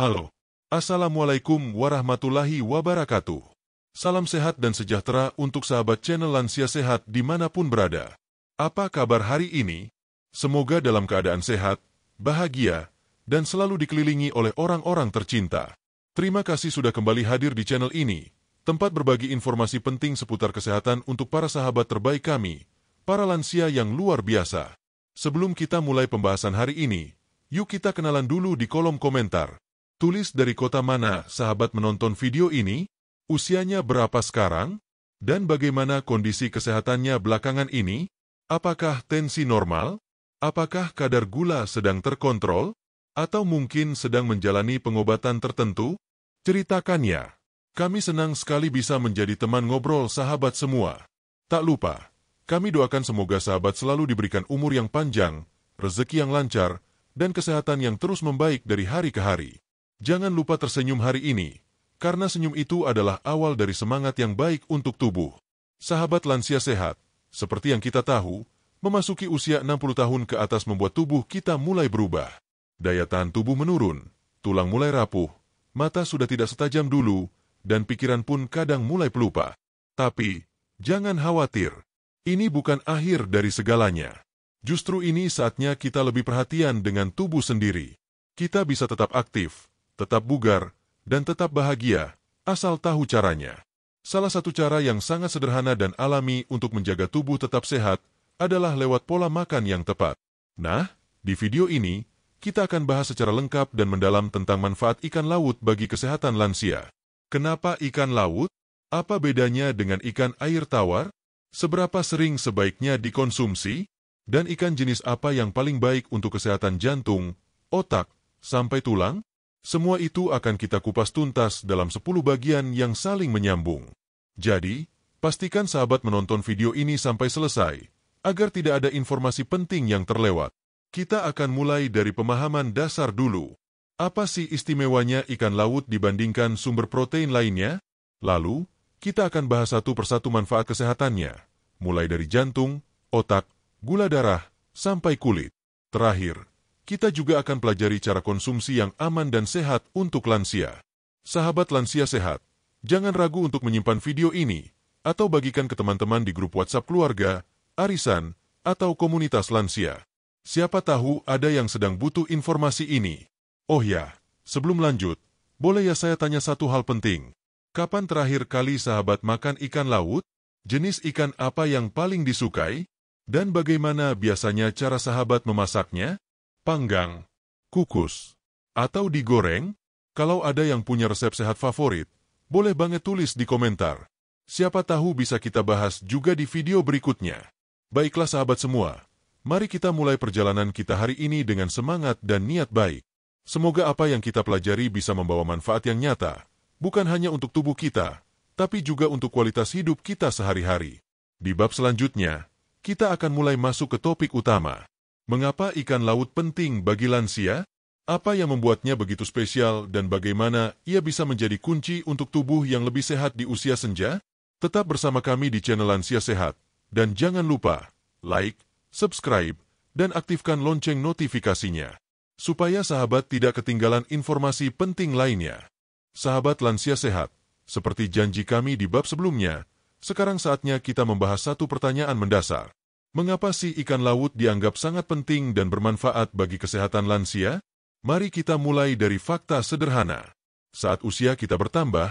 Halo. Assalamualaikum warahmatullahi wabarakatuh. Salam sehat dan sejahtera untuk sahabat channel Lansia Sehat dimanapun berada. Apa kabar hari ini? Semoga dalam keadaan sehat, bahagia, dan selalu dikelilingi oleh orang-orang tercinta. Terima kasih sudah kembali hadir di channel ini, tempat berbagi informasi penting seputar kesehatan untuk para sahabat terbaik kami, para lansia yang luar biasa. Sebelum kita mulai pembahasan hari ini, yuk kita kenalan dulu di kolom komentar. Tulis dari kota mana sahabat menonton video ini, usianya berapa sekarang, dan bagaimana kondisi kesehatannya belakangan ini, apakah tensi normal, apakah kadar gula sedang terkontrol, atau mungkin sedang menjalani pengobatan tertentu? Ceritakannya. Kami senang sekali bisa menjadi teman ngobrol sahabat semua. Tak lupa, kami doakan semoga sahabat selalu diberikan umur yang panjang, rezeki yang lancar, dan kesehatan yang terus membaik dari hari ke hari. Jangan lupa tersenyum hari ini, karena senyum itu adalah awal dari semangat yang baik untuk tubuh. Sahabat lansia sehat, seperti yang kita tahu, memasuki usia 60 tahun ke atas membuat tubuh kita mulai berubah. Daya tahan tubuh menurun, tulang mulai rapuh, mata sudah tidak setajam dulu, dan pikiran pun kadang mulai pelupa. Tapi, jangan khawatir, ini bukan akhir dari segalanya. Justru ini saatnya kita lebih perhatian dengan tubuh sendiri. Kita bisa tetap aktif, tetap bugar, dan tetap bahagia, asal tahu caranya. Salah satu cara yang sangat sederhana dan alami untuk menjaga tubuh tetap sehat adalah lewat pola makan yang tepat. Nah, di video ini, kita akan bahas secara lengkap dan mendalam tentang manfaat ikan laut bagi kesehatan lansia. Kenapa ikan laut? Apa bedanya dengan ikan air tawar? Seberapa sering sebaiknya dikonsumsi? Dan ikan jenis apa yang paling baik untuk kesehatan jantung, otak, sampai tulang? Semua itu akan kita kupas tuntas dalam 10 bagian yang saling menyambung. Jadi, pastikan sahabat menonton video ini sampai selesai, agar tidak ada informasi penting yang terlewat. Kita akan mulai dari pemahaman dasar dulu. Apa sih istimewanya ikan laut dibandingkan sumber protein lainnya? Lalu, kita akan bahas satu persatu manfaat kesehatannya, mulai dari jantung, otak, gula darah, sampai kulit. Terakhir, kita juga akan pelajari cara konsumsi yang aman dan sehat untuk lansia. Sahabat lansia sehat, jangan ragu untuk menyimpan video ini, atau bagikan ke teman-teman di grup WhatsApp keluarga, arisan, atau komunitas lansia. Siapa tahu ada yang sedang butuh informasi ini. Oh ya, sebelum lanjut, boleh ya saya tanya satu hal penting. Kapan terakhir kali sahabat makan ikan laut? Jenis ikan apa yang paling disukai? Dan bagaimana biasanya cara sahabat memasaknya? Panggang, kukus, atau digoreng? Kalau ada yang punya resep sehat favorit, boleh banget tulis di komentar. Siapa tahu bisa kita bahas juga di video berikutnya. Baiklah sahabat semua, mari kita mulai perjalanan kita hari ini dengan semangat dan niat baik. Semoga apa yang kita pelajari bisa membawa manfaat yang nyata, bukan hanya untuk tubuh kita, tapi juga untuk kualitas hidup kita sehari-hari. Di bab selanjutnya, kita akan mulai masuk ke topik utama. Mengapa ikan laut penting bagi lansia? Apa yang membuatnya begitu spesial dan bagaimana ia bisa menjadi kunci untuk tubuh yang lebih sehat di usia senja? Tetap bersama kami di channel Lansia Sehat. Dan jangan lupa, like, subscribe, dan aktifkan lonceng notifikasinya, supaya sahabat tidak ketinggalan informasi penting lainnya. Sahabat lansia sehat, seperti janji kami di bab sebelumnya, sekarang saatnya kita membahas satu pertanyaan mendasar. Mengapa sih ikan laut dianggap sangat penting dan bermanfaat bagi kesehatan lansia? Mari kita mulai dari fakta sederhana. Saat usia kita bertambah,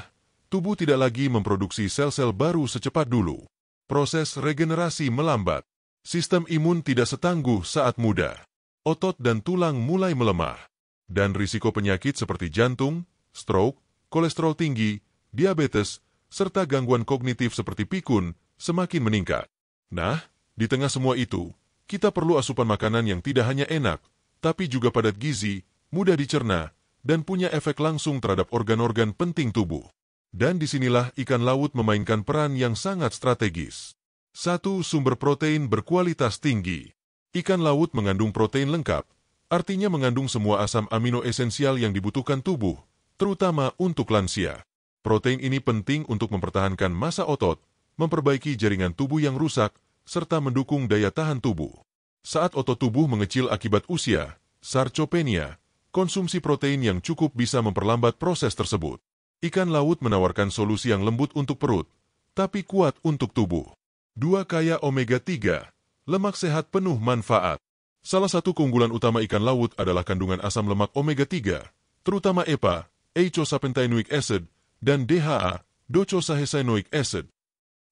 tubuh tidak lagi memproduksi sel-sel baru secepat dulu. Proses regenerasi melambat. Sistem imun tidak setangguh saat muda. Otot dan tulang mulai melemah. Dan risiko penyakit seperti jantung, stroke, kolesterol tinggi, diabetes, serta gangguan kognitif seperti pikun semakin meningkat. Nah, di tengah semua itu, kita perlu asupan makanan yang tidak hanya enak, tapi juga padat gizi, mudah dicerna, dan punya efek langsung terhadap organ-organ penting tubuh. Dan disinilah ikan laut memainkan peran yang sangat strategis. 1. Sumber protein berkualitas tinggi. Ikan laut mengandung protein lengkap, artinya mengandung semua asam amino esensial yang dibutuhkan tubuh, terutama untuk lansia. Protein ini penting untuk mempertahankan massa otot, memperbaiki jaringan tubuh yang rusak, serta mendukung daya tahan tubuh. Saat otot tubuh mengecil akibat usia, sarcopenia, konsumsi protein yang cukup bisa memperlambat proses tersebut. Ikan laut menawarkan solusi yang lembut untuk perut, tapi kuat untuk tubuh. 2. Kaya omega-3, lemak sehat penuh manfaat. Salah satu keunggulan utama ikan laut adalah kandungan asam lemak omega-3, terutama EPA, eicosapentaenoic acid, dan DHA, docosahexaenoic acid.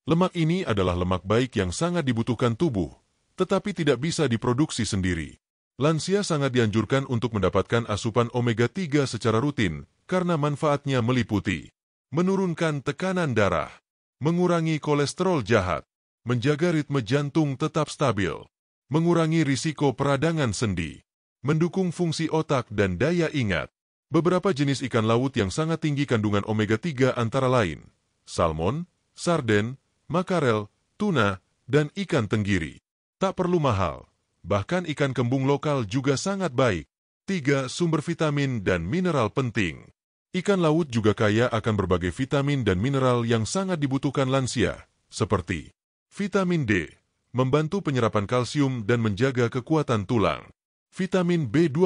Lemak ini adalah lemak baik yang sangat dibutuhkan tubuh, tetapi tidak bisa diproduksi sendiri. Lansia sangat dianjurkan untuk mendapatkan asupan omega-3 secara rutin karena manfaatnya meliputi menurunkan tekanan darah, mengurangi kolesterol jahat, menjaga ritme jantung tetap stabil, mengurangi risiko peradangan sendi, mendukung fungsi otak dan daya ingat. Beberapa jenis ikan laut yang sangat tinggi kandungan omega-3 antara lain salmon, sarden, makarel, tuna, dan ikan tenggiri. Tak perlu mahal. Bahkan ikan kembung lokal juga sangat baik. 3. Sumber vitamin dan mineral penting. Ikan laut juga kaya akan berbagai vitamin dan mineral yang sangat dibutuhkan lansia, seperti vitamin D, membantu penyerapan kalsium dan menjaga kekuatan tulang. Vitamin B12,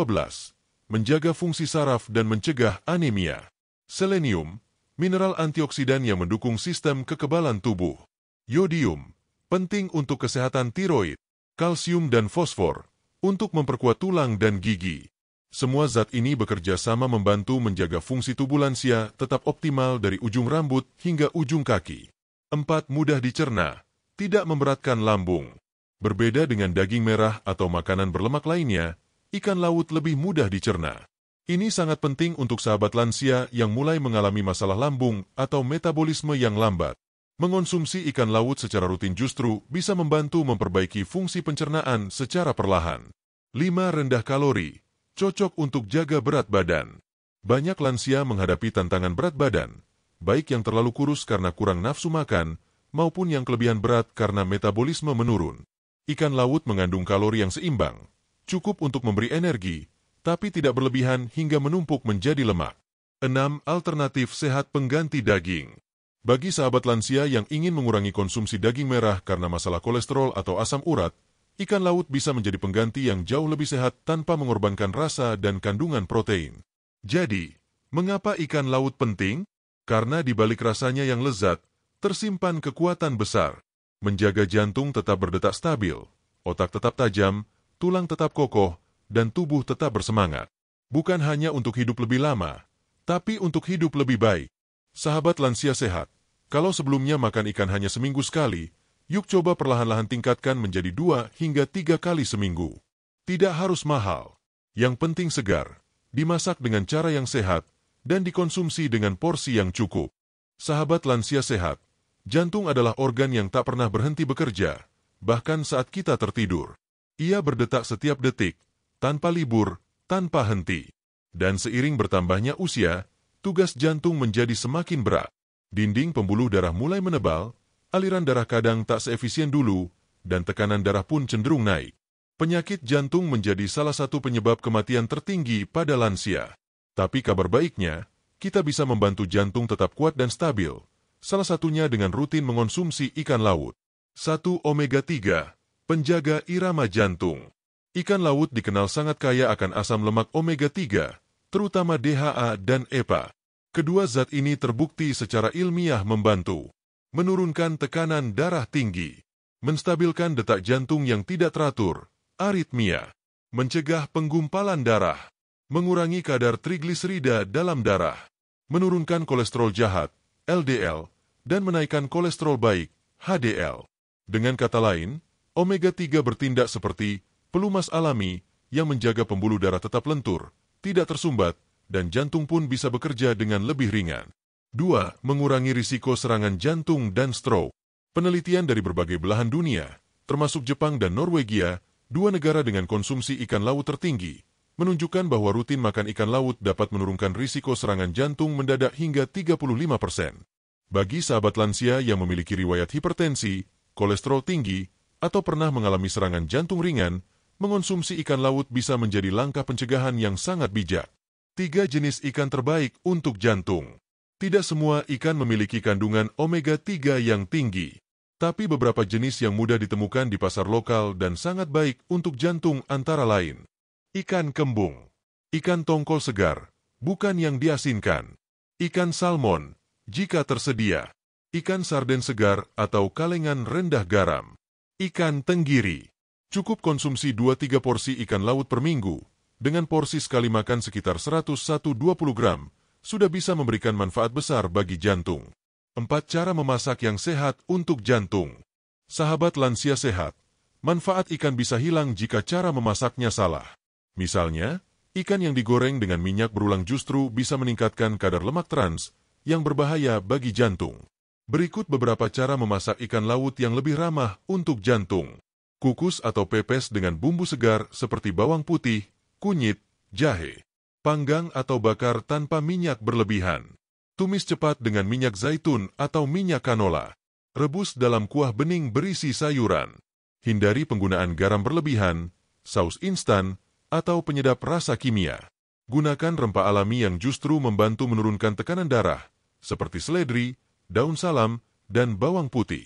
menjaga fungsi saraf dan mencegah anemia. Selenium, mineral antioksidan yang mendukung sistem kekebalan tubuh. Yodium, penting untuk kesehatan tiroid. Kalsium dan fosfor, untuk memperkuat tulang dan gigi. Semua zat ini bekerja sama membantu menjaga fungsi tubuh lansia tetap optimal dari ujung rambut hingga ujung kaki. 4. Mudah dicerna, tidak memberatkan lambung. Berbeda dengan daging merah atau makanan berlemak lainnya, ikan laut lebih mudah dicerna. Ini sangat penting untuk sahabat lansia yang mulai mengalami masalah lambung atau metabolisme yang lambat. Mengonsumsi ikan laut secara rutin justru bisa membantu memperbaiki fungsi pencernaan secara perlahan. 5. Rendah kalori, cocok untuk jaga berat badan. Banyak lansia menghadapi tantangan berat badan, baik yang terlalu kurus karena kurang nafsu makan, maupun yang kelebihan berat karena metabolisme menurun. Ikan laut mengandung kalori yang seimbang, cukup untuk memberi energi, tapi tidak berlebihan hingga menumpuk menjadi lemak. 6. Alternatif sehat pengganti daging. Bagi sahabat lansia yang ingin mengurangi konsumsi daging merah karena masalah kolesterol atau asam urat, ikan laut bisa menjadi pengganti yang jauh lebih sehat tanpa mengorbankan rasa dan kandungan protein. Jadi, mengapa ikan laut penting? Karena di balik rasanya yang lezat, tersimpan kekuatan besar. Menjaga jantung tetap berdetak stabil, otak tetap tajam, tulang tetap kokoh, dan tubuh tetap bersemangat. Bukan hanya untuk hidup lebih lama, tapi untuk hidup lebih baik. Sahabat lansia sehat, kalau sebelumnya makan ikan hanya seminggu sekali, yuk coba perlahan-lahan tingkatkan menjadi 2 hingga 3 kali seminggu. Tidak harus mahal. Yang penting segar, dimasak dengan cara yang sehat, dan dikonsumsi dengan porsi yang cukup. Sahabat lansia sehat, jantung adalah organ yang tak pernah berhenti bekerja, bahkan saat kita tertidur. Ia berdetak setiap detik, tanpa libur, tanpa henti. Dan seiring bertambahnya usia, tugas jantung menjadi semakin berat. Dinding pembuluh darah mulai menebal, aliran darah kadang tak seefisien dulu, dan tekanan darah pun cenderung naik. Penyakit jantung menjadi salah satu penyebab kematian tertinggi pada lansia. Tapi kabar baiknya, kita bisa membantu jantung tetap kuat dan stabil, salah satunya dengan rutin mengonsumsi ikan laut. 1. Omega-3, penjaga irama jantung. Ikan laut dikenal sangat kaya akan asam lemak omega-3, terutama DHA dan EPA. Kedua zat ini terbukti secara ilmiah membantu menurunkan tekanan darah tinggi, menstabilkan detak jantung yang tidak teratur, aritmia, mencegah penggumpalan darah, mengurangi kadar trigliserida dalam darah, menurunkan kolesterol jahat, LDL, dan menaikkan kolesterol baik, HDL. Dengan kata lain, omega-3 bertindak seperti pelumas alami yang menjaga pembuluh darah tetap lentur, tidak tersumbat, dan jantung pun bisa bekerja dengan lebih ringan. 2. Mengurangi risiko serangan jantung dan stroke. Penelitian dari berbagai belahan dunia, termasuk Jepang dan Norwegia, 2 negara dengan konsumsi ikan laut tertinggi, menunjukkan bahwa rutin makan ikan laut dapat menurunkan risiko serangan jantung mendadak hingga 35%. Bagi sahabat lansia yang memiliki riwayat hipertensi, kolesterol tinggi, atau pernah mengalami serangan jantung ringan, mengonsumsi ikan laut bisa menjadi langkah pencegahan yang sangat bijak. 3 jenis ikan terbaik untuk jantung. Tidak semua ikan memiliki kandungan omega-3 yang tinggi, tapi beberapa jenis yang mudah ditemukan di pasar lokal dan sangat baik untuk jantung antara lain. Ikan kembung. Ikan tongkol segar, bukan yang diasinkan. Ikan salmon, jika tersedia. Ikan sarden segar atau kalengan rendah garam. Ikan tenggiri. Cukup konsumsi 2-3 porsi ikan laut per minggu. Dengan porsi sekali makan sekitar 100-120 gram, sudah bisa memberikan manfaat besar bagi jantung. 4 cara memasak yang sehat untuk jantung. Sahabat lansia sehat, manfaat ikan bisa hilang jika cara memasaknya salah. Misalnya, ikan yang digoreng dengan minyak berulang justru bisa meningkatkan kadar lemak trans yang berbahaya bagi jantung. Berikut beberapa cara memasak ikan laut yang lebih ramah untuk jantung. Kukus atau pepes dengan bumbu segar seperti bawang putih, kunyit, jahe. Panggang atau bakar tanpa minyak berlebihan. Tumis cepat dengan minyak zaitun atau minyak canola. Rebus dalam kuah bening berisi sayuran. Hindari penggunaan garam berlebihan, saus instan, atau penyedap rasa kimia. Gunakan rempah alami yang justru membantu menurunkan tekanan darah, seperti seledri, daun salam, dan bawang putih.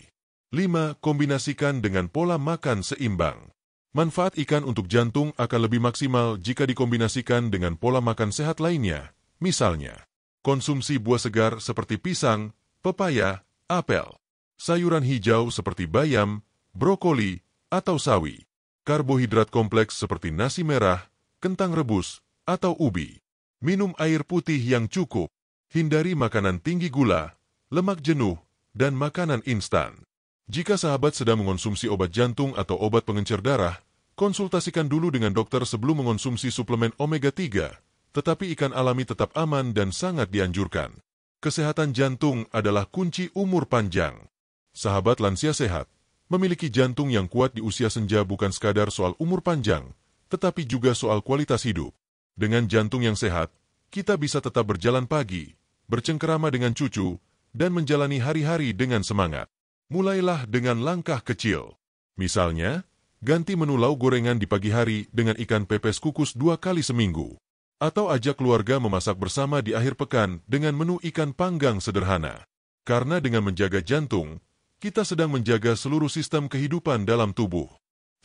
5. Kombinasikan dengan pola makan seimbang. Manfaat ikan untuk jantung akan lebih maksimal jika dikombinasikan dengan pola makan sehat lainnya. Misalnya, konsumsi buah segar seperti pisang, pepaya, apel. Sayuran hijau seperti bayam, brokoli, atau sawi. Karbohidrat kompleks seperti nasi merah, kentang rebus, atau ubi. Minum air putih yang cukup. Hindari makanan tinggi gula, lemak jenuh, dan makanan instan. Jika sahabat sedang mengonsumsi obat jantung atau obat pengencer darah, konsultasikan dulu dengan dokter sebelum mengonsumsi suplemen omega-3, tetapi ikan alami tetap aman dan sangat dianjurkan. Kesehatan jantung adalah kunci umur panjang. Sahabat lansia sehat, memiliki jantung yang kuat di usia senja bukan sekadar soal umur panjang, tetapi juga soal kualitas hidup. Dengan jantung yang sehat, kita bisa tetap berjalan pagi, bercengkerama dengan cucu, dan menjalani hari-hari dengan semangat. Mulailah dengan langkah kecil. Misalnya, ganti menu lauk gorengan di pagi hari dengan ikan pepes kukus 2 kali seminggu. Atau ajak keluarga memasak bersama di akhir pekan dengan menu ikan panggang sederhana. Karena dengan menjaga jantung, kita sedang menjaga seluruh sistem kehidupan dalam tubuh.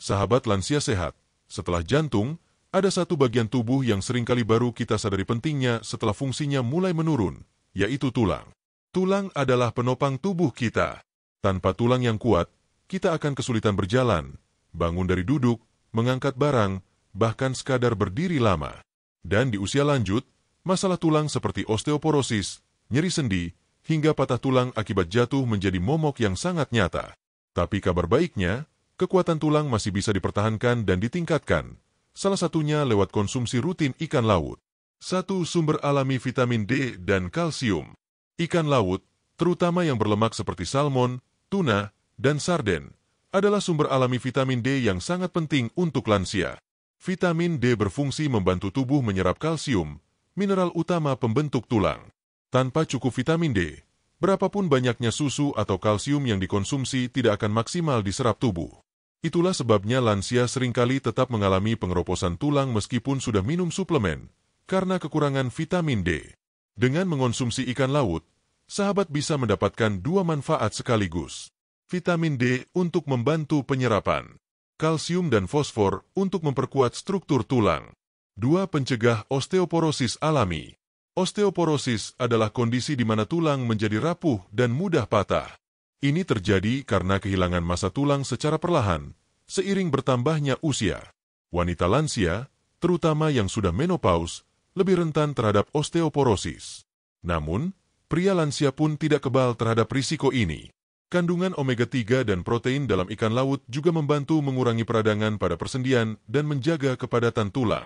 Sahabat lansia sehat, setelah jantung, ada satu bagian tubuh yang seringkali baru kita sadari pentingnya setelah fungsinya mulai menurun, yaitu tulang. Tulang adalah penopang tubuh kita. Tanpa tulang yang kuat, kita akan kesulitan berjalan, bangun dari duduk, mengangkat barang, bahkan sekadar berdiri lama. Dan di usia lanjut, masalah tulang seperti osteoporosis, nyeri sendi, hingga patah tulang akibat jatuh menjadi momok yang sangat nyata. Tapi kabar baiknya, kekuatan tulang masih bisa dipertahankan dan ditingkatkan, salah satunya lewat konsumsi rutin ikan laut. 1. Sumber alami vitamin D dan kalsium. Ikan laut, terutama yang berlemak seperti salmon, tuna, dan sarden, adalah sumber alami vitamin D yang sangat penting untuk lansia. Vitamin D berfungsi membantu tubuh menyerap kalsium, mineral utama pembentuk tulang. Tanpa cukup vitamin D, berapapun banyaknya susu atau kalsium yang dikonsumsi tidak akan maksimal diserap tubuh. Itulah sebabnya lansia seringkali tetap mengalami pengeroposan tulang meskipun sudah minum suplemen, karena kekurangan vitamin D. Dengan mengonsumsi ikan laut, sahabat bisa mendapatkan 2 manfaat sekaligus. Vitamin D untuk membantu penyerapan. Kalsium dan fosfor untuk memperkuat struktur tulang. 2. Pencegah osteoporosis alami. Osteoporosis adalah kondisi di mana tulang menjadi rapuh dan mudah patah. Ini terjadi karena kehilangan massa tulang secara perlahan, seiring bertambahnya usia. Wanita lansia, terutama yang sudah menopause, lebih rentan terhadap osteoporosis. Namun, pria lansia pun tidak kebal terhadap risiko ini. Kandungan omega-3 dan protein dalam ikan laut juga membantu mengurangi peradangan pada persendian dan menjaga kepadatan tulang.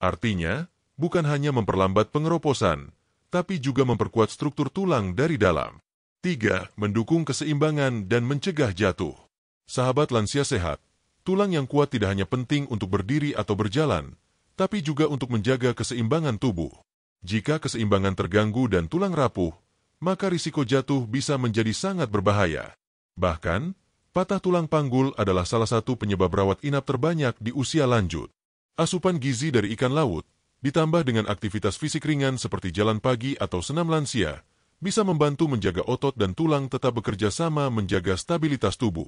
Artinya, bukan hanya memperlambat pengeroposan, tapi juga memperkuat struktur tulang dari dalam. 3. Mendukung keseimbangan dan mencegah jatuh. Sahabat lansia sehat, tulang yang kuat tidak hanya penting untuk berdiri atau berjalan, tapi juga untuk menjaga keseimbangan tubuh. Jika keseimbangan terganggu dan tulang rapuh, maka risiko jatuh bisa menjadi sangat berbahaya. Bahkan, patah tulang panggul adalah salah satu penyebab rawat inap terbanyak di usia lanjut. Asupan gizi dari ikan laut, ditambah dengan aktivitas fisik ringan seperti jalan pagi atau senam lansia, bisa membantu menjaga otot dan tulang tetap bekerja sama menjaga stabilitas tubuh.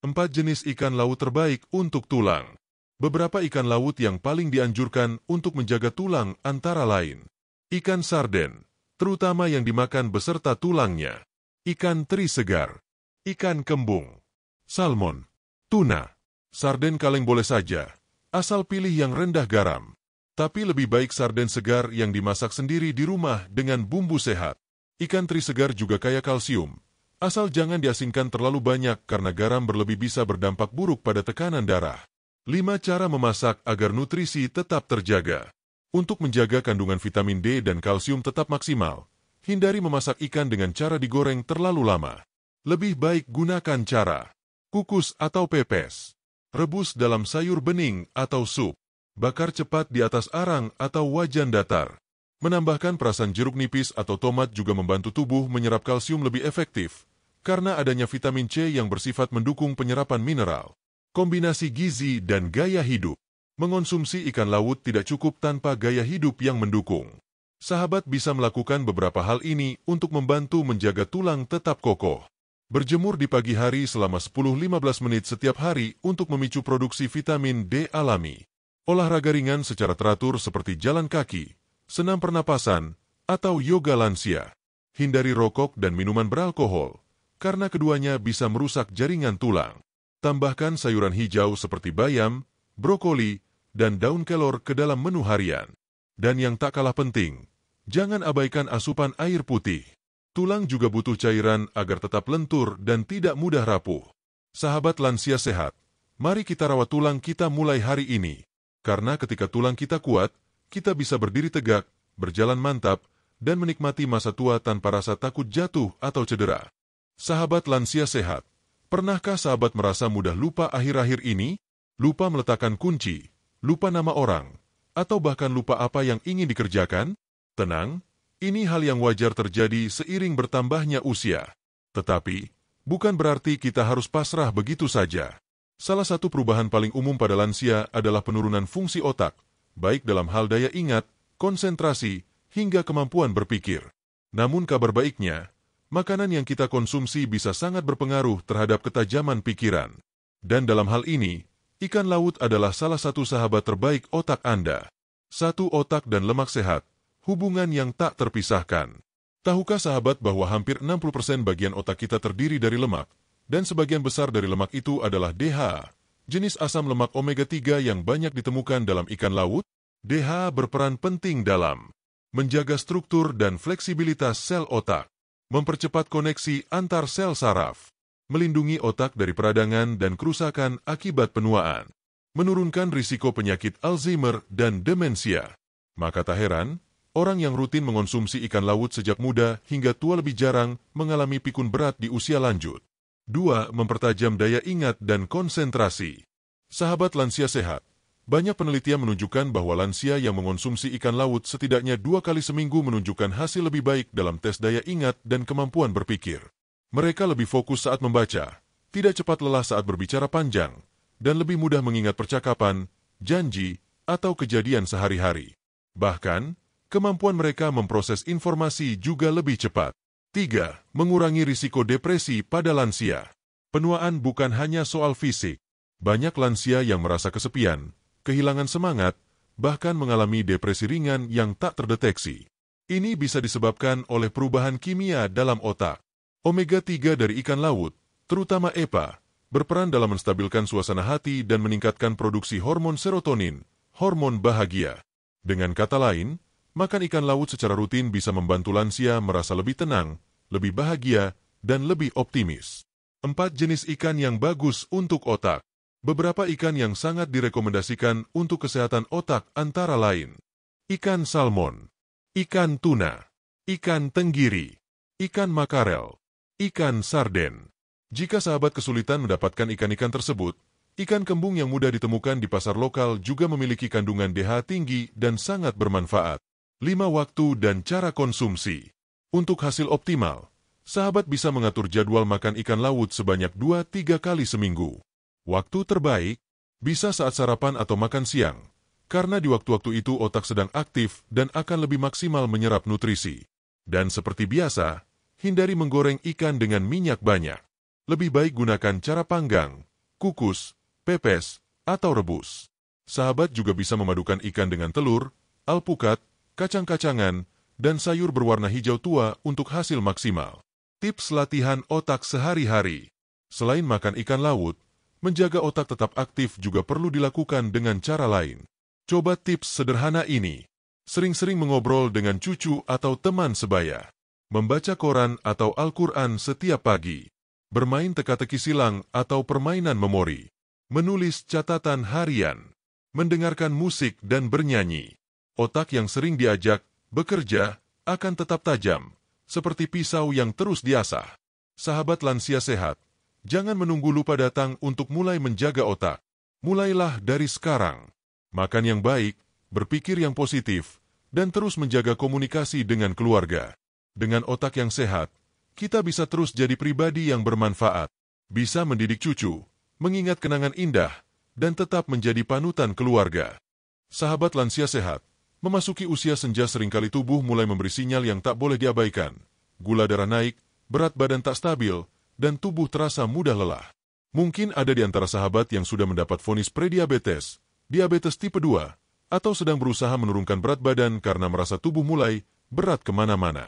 4 jenis ikan laut terbaik untuk tulang. Beberapa ikan laut yang paling dianjurkan untuk menjaga tulang antara lain ikan sarden, terutama yang dimakan beserta tulangnya, ikan teri segar, ikan kembung, salmon, tuna, sarden kaleng boleh saja, asal pilih yang rendah garam. Tapi lebih baik sarden segar yang dimasak sendiri di rumah dengan bumbu sehat. Ikan teri segar juga kaya kalsium, asal jangan diasinkan terlalu banyak karena garam berlebih bisa berdampak buruk pada tekanan darah. 5 cara memasak agar nutrisi tetap terjaga. Untuk menjaga kandungan vitamin D dan kalsium tetap maksimal, hindari memasak ikan dengan cara digoreng terlalu lama. Lebih baik gunakan cara kukus atau pepes, rebus dalam sayur bening atau sup, bakar cepat di atas arang atau wajan datar. Menambahkan perasan jeruk nipis atau tomat juga membantu tubuh menyerap kalsium lebih efektif, karena adanya vitamin C yang bersifat mendukung penyerapan mineral. Kombinasi gizi dan gaya hidup. Mengonsumsi ikan laut tidak cukup tanpa gaya hidup yang mendukung. Sahabat bisa melakukan beberapa hal ini untuk membantu menjaga tulang tetap kokoh. Berjemur di pagi hari selama 10-15 menit setiap hari untuk memicu produksi vitamin D alami. Olahraga ringan secara teratur seperti jalan kaki, senam pernapasan, atau yoga lansia. Hindari rokok dan minuman beralkohol, karena keduanya bisa merusak jaringan tulang. Tambahkan sayuran hijau seperti bayam, brokoli, dan daun kelor ke dalam menu harian. Dan yang tak kalah penting, jangan abaikan asupan air putih. Tulang juga butuh cairan agar tetap lentur dan tidak mudah rapuh. Sahabat lansia sehat, mari kita rawat tulang kita mulai hari ini. Karena ketika tulang kita kuat, kita bisa berdiri tegak, berjalan mantap, dan menikmati masa tua tanpa rasa takut jatuh atau cedera. Sahabat lansia sehat, pernahkah sahabat merasa mudah lupa akhir-akhir ini? Lupa meletakkan kunci, lupa nama orang, atau bahkan lupa apa yang ingin dikerjakan? Tenang, ini hal yang wajar terjadi seiring bertambahnya usia. Tetapi, bukan berarti kita harus pasrah begitu saja. Salah satu perubahan paling umum pada lansia adalah penurunan fungsi otak, baik dalam hal daya ingat, konsentrasi, hingga kemampuan berpikir. Namun kabar baiknya, makanan yang kita konsumsi bisa sangat berpengaruh terhadap ketajaman pikiran. Dan dalam hal ini, ikan laut adalah salah satu sahabat terbaik otak Anda. Satu otak dan lemak sehat, hubungan yang tak terpisahkan. Tahukah sahabat bahwa hampir 60% bagian otak kita terdiri dari lemak, dan sebagian besar dari lemak itu adalah DHA, jenis asam lemak omega 3 yang banyak ditemukan dalam ikan laut? DHA berperan penting dalam menjaga struktur dan fleksibilitas sel otak, mempercepat koneksi antar sel saraf, melindungi otak dari peradangan dan kerusakan akibat penuaan, menurunkan risiko penyakit Alzheimer dan demensia. Maka tak heran, orang yang rutin mengonsumsi ikan laut sejak muda hingga tua lebih jarang mengalami pikun berat di usia lanjut. 2. Mempertajam daya ingat dan konsentrasi. Sahabat lansia sehat, banyak penelitian menunjukkan bahwa lansia yang mengonsumsi ikan laut setidaknya 2 kali seminggu menunjukkan hasil lebih baik dalam tes daya ingat dan kemampuan berpikir. Mereka lebih fokus saat membaca, tidak cepat lelah saat berbicara panjang, dan lebih mudah mengingat percakapan, janji, atau kejadian sehari-hari. Bahkan, kemampuan mereka memproses informasi juga lebih cepat. 3. Mengurangi risiko depresi pada lansia. Penuaan bukan hanya soal fisik. Banyak lansia yang merasa kesepian, kehilangan semangat, bahkan mengalami depresi ringan yang tak terdeteksi. Ini bisa disebabkan oleh perubahan kimia dalam otak. Omega 3 dari ikan laut, terutama EPA, berperan dalam menstabilkan suasana hati dan meningkatkan produksi hormon serotonin, hormon bahagia. Dengan kata lain, makan ikan laut secara rutin bisa membantu lansia merasa lebih tenang, lebih bahagia, dan lebih optimis. 4 jenis ikan yang bagus untuk otak. Beberapa ikan yang sangat direkomendasikan untuk kesehatan otak antara lain ikan salmon, ikan tuna, ikan tenggiri, ikan makarel, ikan sarden. Jika sahabat kesulitan mendapatkan ikan-ikan tersebut, ikan kembung yang mudah ditemukan di pasar lokal juga memiliki kandungan DHA tinggi dan sangat bermanfaat. 5 waktu dan cara konsumsi. Untuk hasil optimal, sahabat bisa mengatur jadwal makan ikan laut sebanyak 2-3 kali seminggu. Waktu terbaik bisa saat sarapan atau makan siang, karena di waktu-waktu itu otak sedang aktif dan akan lebih maksimal menyerap nutrisi. Dan seperti biasa, hindari menggoreng ikan dengan minyak banyak. Lebih baik gunakan cara panggang, kukus, pepes, atau rebus. Sahabat juga bisa memadukan ikan dengan telur, alpukat, kacang-kacangan, dan sayur berwarna hijau tua untuk hasil maksimal. Tips latihan otak sehari-hari. Selain makan ikan laut, menjaga otak tetap aktif juga perlu dilakukan dengan cara lain. Coba tips sederhana ini. Sering-sering mengobrol dengan cucu atau teman sebaya. Membaca koran atau Al-Quran setiap pagi. Bermain teka-teki silang atau permainan memori. Menulis catatan harian. Mendengarkan musik dan bernyanyi. Otak yang sering diajak bekerja akan tetap tajam, seperti pisau yang terus diasah. Sahabat lansia sehat, jangan menunggu lupa datang untuk mulai menjaga otak. Mulailah dari sekarang. Makan yang baik, berpikir yang positif, dan terus menjaga komunikasi dengan keluarga. Dengan otak yang sehat, kita bisa terus jadi pribadi yang bermanfaat, bisa mendidik cucu, mengingat kenangan indah, dan tetap menjadi panutan keluarga. Sahabat lansia sehat, memasuki usia senja seringkali tubuh mulai memberi sinyal yang tak boleh diabaikan. Gula darah naik, berat badan tak stabil, dan tubuh terasa mudah lelah. Mungkin ada di antara sahabat yang sudah mendapat vonis prediabetes, diabetes tipe 2, atau sedang berusaha menurunkan berat badan karena merasa tubuh mulai berat kemana-mana.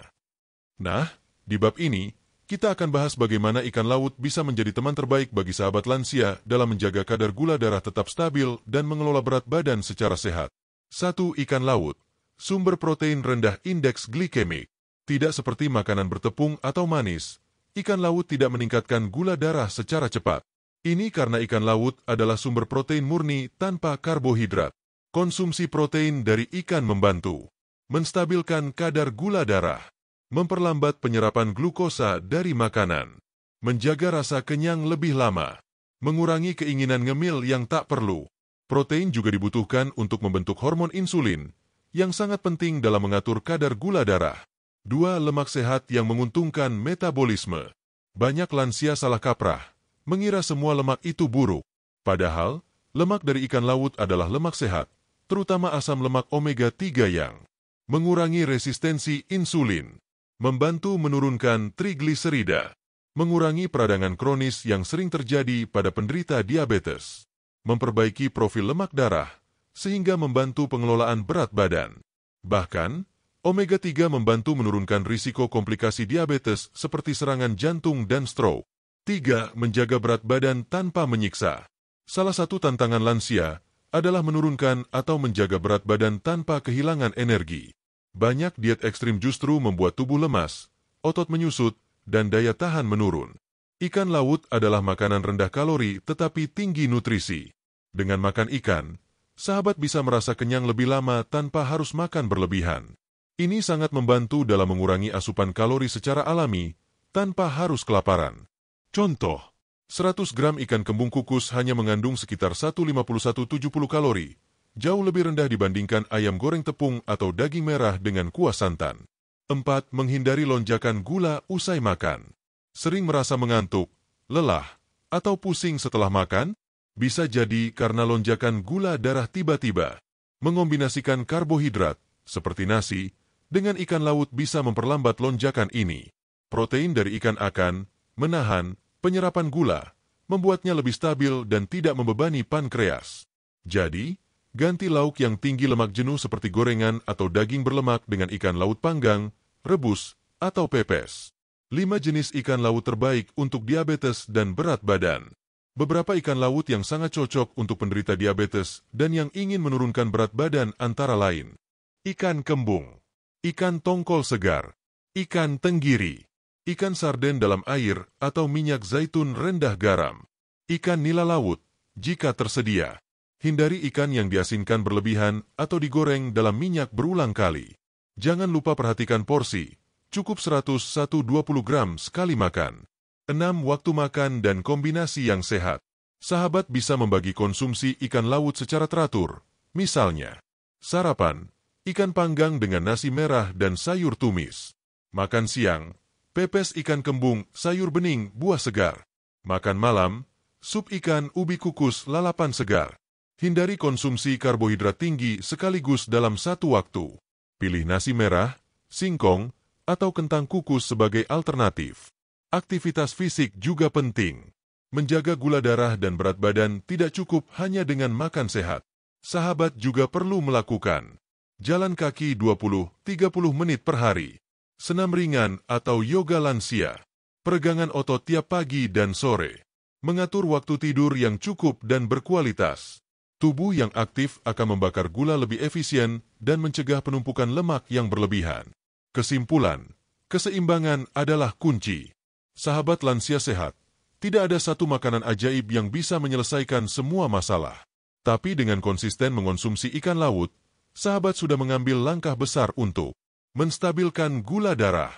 Nah, di bab ini, kita akan bahas bagaimana ikan laut bisa menjadi teman terbaik bagi sahabat lansia dalam menjaga kadar gula darah tetap stabil dan mengelola berat badan secara sehat. 1. Ikan laut. Sumber protein rendah indeks glikemik. Tidak seperti makanan bertepung atau manis, ikan laut tidak meningkatkan gula darah secara cepat. Ini karena ikan laut adalah sumber protein murni tanpa karbohidrat. Konsumsi protein dari ikan membantu menstabilkan kadar gula darah, memperlambat penyerapan glukosa dari makanan, menjaga rasa kenyang lebih lama, mengurangi keinginan ngemil yang tak perlu. Protein juga dibutuhkan untuk membentuk hormon insulin, yang sangat penting dalam mengatur kadar gula darah. 2. Lemak sehat yang menguntungkan metabolisme. Banyak lansia salah kaprah, mengira semua lemak itu buruk. Padahal, lemak dari ikan laut adalah lemak sehat, terutama asam lemak omega-3 yang mengurangi resistensi insulin, membantu menurunkan trigliserida, mengurangi peradangan kronis yang sering terjadi pada penderita diabetes, memperbaiki profil lemak darah, sehingga membantu pengelolaan berat badan. Bahkan, omega-3 membantu menurunkan risiko komplikasi diabetes seperti serangan jantung dan stroke. 3. Menjaga berat badan tanpa menyiksa. Salah satu tantangan lansia adalah menurunkan atau menjaga berat badan tanpa kehilangan energi. Banyak diet ekstrim justru membuat tubuh lemas, otot menyusut, dan daya tahan menurun. Ikan laut adalah makanan rendah kalori tetapi tinggi nutrisi. Dengan makan ikan, sahabat bisa merasa kenyang lebih lama tanpa harus makan berlebihan. Ini sangat membantu dalam mengurangi asupan kalori secara alami tanpa harus kelaparan. Contoh, 100 gram ikan kembung kukus hanya mengandung sekitar 151-70 kalori, jauh lebih rendah dibandingkan ayam goreng tepung atau daging merah dengan kuah santan. 4. Menghindari lonjakan gula usai makan. Sering merasa mengantuk, lelah, atau pusing setelah makan? Bisa jadi karena lonjakan gula darah tiba-tiba. Mengombinasikan karbohidrat, seperti nasi, dengan ikan laut bisa memperlambat lonjakan ini. Protein dari ikan akan menahan penyerapan gula, membuatnya lebih stabil dan tidak membebani pankreas. Jadi, ganti lauk yang tinggi lemak jenuh seperti gorengan atau daging berlemak dengan ikan laut panggang, rebus, atau pepes. 5 jenis ikan laut terbaik untuk diabetes dan berat badan. Beberapa ikan laut yang sangat cocok untuk penderita diabetes dan yang ingin menurunkan berat badan antara lain. Ikan kembung, ikan tongkol segar, ikan tenggiri, ikan sarden dalam air atau minyak zaitun rendah garam, ikan nila laut, jika tersedia. Hindari ikan yang diasinkan berlebihan atau digoreng dalam minyak berulang kali. Jangan lupa perhatikan porsi, cukup 100-120 gram sekali makan. 6. Waktu makan dan kombinasi yang sehat. Sahabat bisa membagi konsumsi ikan laut secara teratur. Misalnya, sarapan, ikan panggang dengan nasi merah dan sayur tumis. Makan siang, pepes ikan kembung, sayur bening, buah segar. Makan malam, sup ikan ubi kukus, lalapan segar. Hindari konsumsi karbohidrat tinggi sekaligus dalam satu waktu. Pilih nasi merah, singkong, atau kentang kukus sebagai alternatif. Aktivitas fisik juga penting. Menjaga gula darah dan berat badan tidak cukup hanya dengan makan sehat. Sahabat juga perlu melakukan jalan kaki 20-30 menit per hari, senam ringan atau yoga lansia, peregangan otot tiap pagi dan sore, mengatur waktu tidur yang cukup dan berkualitas. Tubuh yang aktif akan membakar gula lebih efisien dan mencegah penumpukan lemak yang berlebihan. Kesimpulan, keseimbangan adalah kunci. Sahabat lansia sehat, tidak ada satu makanan ajaib yang bisa menyelesaikan semua masalah. Tapi dengan konsisten mengonsumsi ikan laut, sahabat sudah mengambil langkah besar untuk menstabilkan gula darah,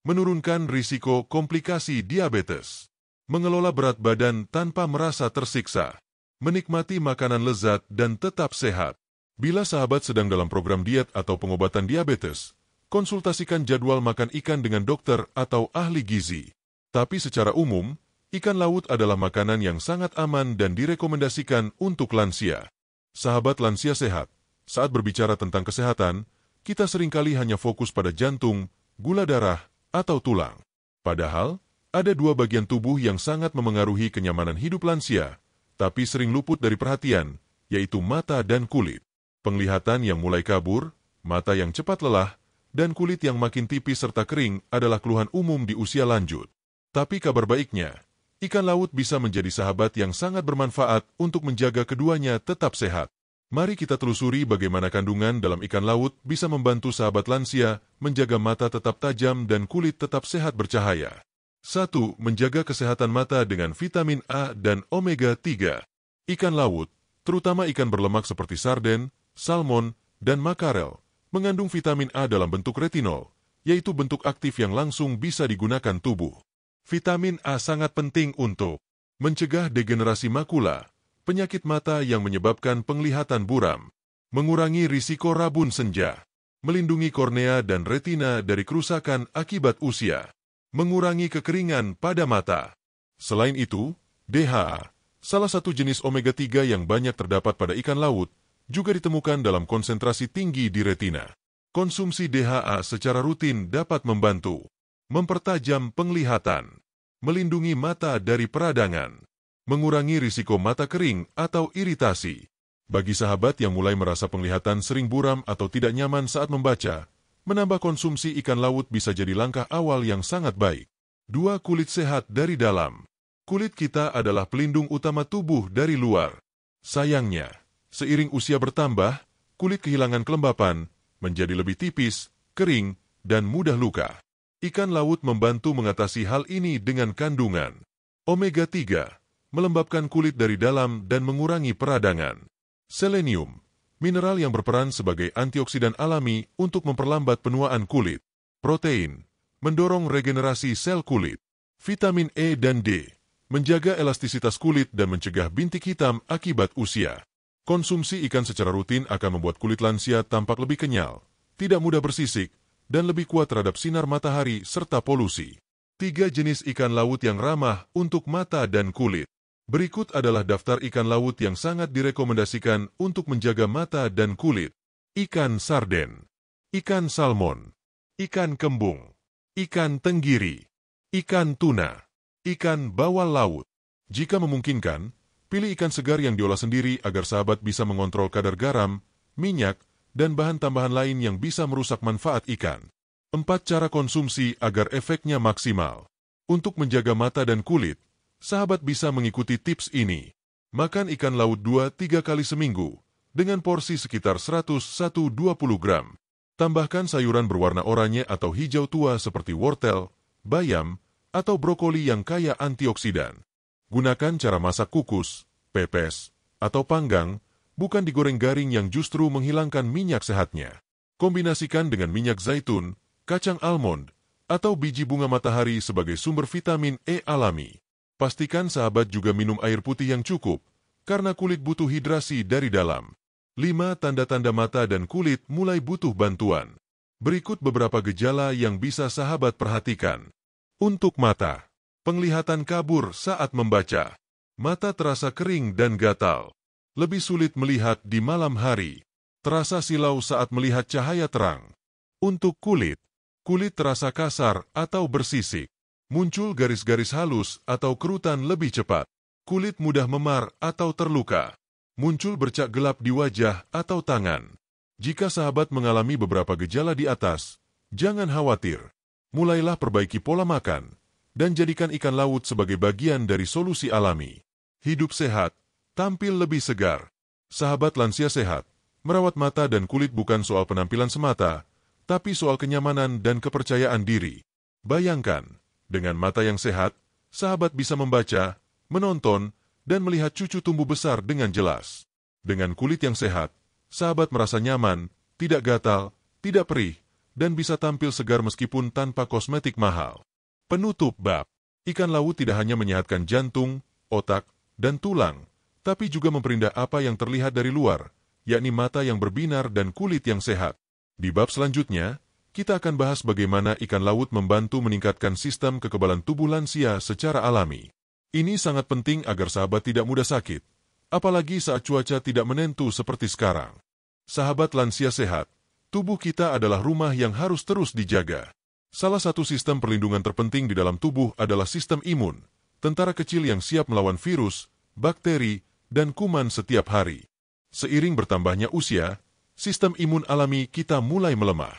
menurunkan risiko komplikasi diabetes, mengelola berat badan tanpa merasa tersiksa, menikmati makanan lezat dan tetap sehat. Bila sahabat sedang dalam program diet atau pengobatan diabetes, konsultasikan jadwal makan ikan dengan dokter atau ahli gizi. Tapi secara umum, ikan laut adalah makanan yang sangat aman dan direkomendasikan untuk lansia. Sahabat lansia sehat, saat berbicara tentang kesehatan, kita seringkali hanya fokus pada jantung, gula darah, atau tulang. Padahal, ada dua bagian tubuh yang sangat memengaruhi kenyamanan hidup lansia, tapi sering luput dari perhatian, yaitu mata dan kulit. Penglihatan yang mulai kabur, mata yang cepat lelah, dan kulit yang makin tipis serta kering adalah keluhan umum di usia lanjut. Tapi kabar baiknya, ikan laut bisa menjadi sahabat yang sangat bermanfaat untuk menjaga keduanya tetap sehat. Mari kita telusuri bagaimana kandungan dalam ikan laut bisa membantu sahabat lansia menjaga mata tetap tajam dan kulit tetap sehat bercahaya. 1. Menjaga kesehatan mata dengan vitamin A dan omega-3. Ikan laut, terutama ikan berlemak seperti sarden, salmon, dan makarel, mengandung vitamin A dalam bentuk retinol, yaitu bentuk aktif yang langsung bisa digunakan tubuh. Vitamin A sangat penting untuk mencegah degenerasi makula, penyakit mata yang menyebabkan penglihatan buram, mengurangi risiko rabun senja, melindungi kornea dan retina dari kerusakan akibat usia, mengurangi kekeringan pada mata. Selain itu, DHA, salah satu jenis omega-3 yang banyak terdapat pada ikan laut, juga ditemukan dalam konsentrasi tinggi di retina. Konsumsi DHA secara rutin dapat membantu mempertajam penglihatan, melindungi mata dari peradangan, mengurangi risiko mata kering atau iritasi. Bagi sahabat yang mulai merasa penglihatan sering buram atau tidak nyaman saat membaca, menambah konsumsi ikan laut bisa jadi langkah awal yang sangat baik. 2. Kulit sehat dari dalam. Kulit kita adalah pelindung utama tubuh dari luar. Sayangnya, seiring usia bertambah, kulit kehilangan kelembapan, menjadi lebih tipis, kering, dan mudah luka. Ikan laut membantu mengatasi hal ini dengan kandungan omega-3, melembabkan kulit dari dalam dan mengurangi peradangan. Selenium, mineral yang berperan sebagai antioksidan alami untuk memperlambat penuaan kulit. Protein, mendorong regenerasi sel kulit. Vitamin E dan D, menjaga elastisitas kulit dan mencegah bintik hitam akibat usia. Konsumsi ikan secara rutin akan membuat kulit lansia tampak lebih kenyal, tidak mudah bersisik, dan lebih kuat terhadap sinar matahari serta polusi. 3 jenis ikan laut yang ramah untuk mata dan kulit. Berikut adalah daftar ikan laut yang sangat direkomendasikan untuk menjaga mata dan kulit. Ikan sarden, ikan salmon, ikan kembung, ikan tenggiri, ikan tuna, ikan bawal laut. Jika memungkinkan, pilih ikan segar yang diolah sendiri agar sahabat bisa mengontrol kadar garam, minyak, dan bahan tambahan lain yang bisa merusak manfaat ikan. 4 cara konsumsi agar efeknya maksimal. Untuk menjaga mata dan kulit, sahabat bisa mengikuti tips ini. Makan ikan laut 2-3 kali seminggu, dengan porsi sekitar 100-120 gram. Tambahkan sayuran berwarna oranye atau hijau tua seperti wortel, bayam, atau brokoli yang kaya antioksidan. Gunakan cara masak kukus, pepes, atau panggang, bukan digoreng garing yang justru menghilangkan minyak sehatnya. Kombinasikan dengan minyak zaitun, kacang almond, atau biji bunga matahari sebagai sumber vitamin E alami. Pastikan sahabat juga minum air putih yang cukup, karena kulit butuh hidrasi dari dalam. 5 tanda-tanda mata dan kulit mulai butuh bantuan. Berikut beberapa gejala yang bisa sahabat perhatikan. Untuk mata, penglihatan kabur saat membaca. Mata terasa kering dan gatal. Lebih sulit melihat di malam hari. Terasa silau saat melihat cahaya terang. Untuk kulit, kulit terasa kasar atau bersisik. Muncul garis-garis halus atau kerutan lebih cepat. Kulit mudah memar atau terluka. Muncul bercak gelap di wajah atau tangan. Jika sahabat mengalami beberapa gejala di atas, jangan khawatir. Mulailah perbaiki pola makan dan jadikan ikan laut sebagai bagian dari solusi alami. Hidup sehat, tampil lebih segar. Sahabat lansia sehat, merawat mata dan kulit bukan soal penampilan semata, tapi soal kenyamanan dan kepercayaan diri. Bayangkan, dengan mata yang sehat, sahabat bisa membaca, menonton, dan melihat cucu tumbuh besar dengan jelas. Dengan kulit yang sehat, sahabat merasa nyaman, tidak gatal, tidak perih, dan bisa tampil segar meskipun tanpa kosmetik mahal. Penutup bab. Ikan laut tidak hanya menyehatkan jantung, otak, dan tulang, tapi juga memperindah apa yang terlihat dari luar, yakni mata yang berbinar dan kulit yang sehat. Di bab selanjutnya, kita akan bahas bagaimana ikan laut membantu meningkatkan sistem kekebalan tubuh lansia secara alami. Ini sangat penting agar sahabat tidak mudah sakit, apalagi saat cuaca tidak menentu seperti sekarang. Sahabat lansia sehat, tubuh kita adalah rumah yang harus terus dijaga. Salah satu sistem perlindungan terpenting di dalam tubuh adalah sistem imun, tentara kecil yang siap melawan virus, bakteri, dan kuman setiap hari. Seiring bertambahnya usia, sistem imun alami kita mulai melemah.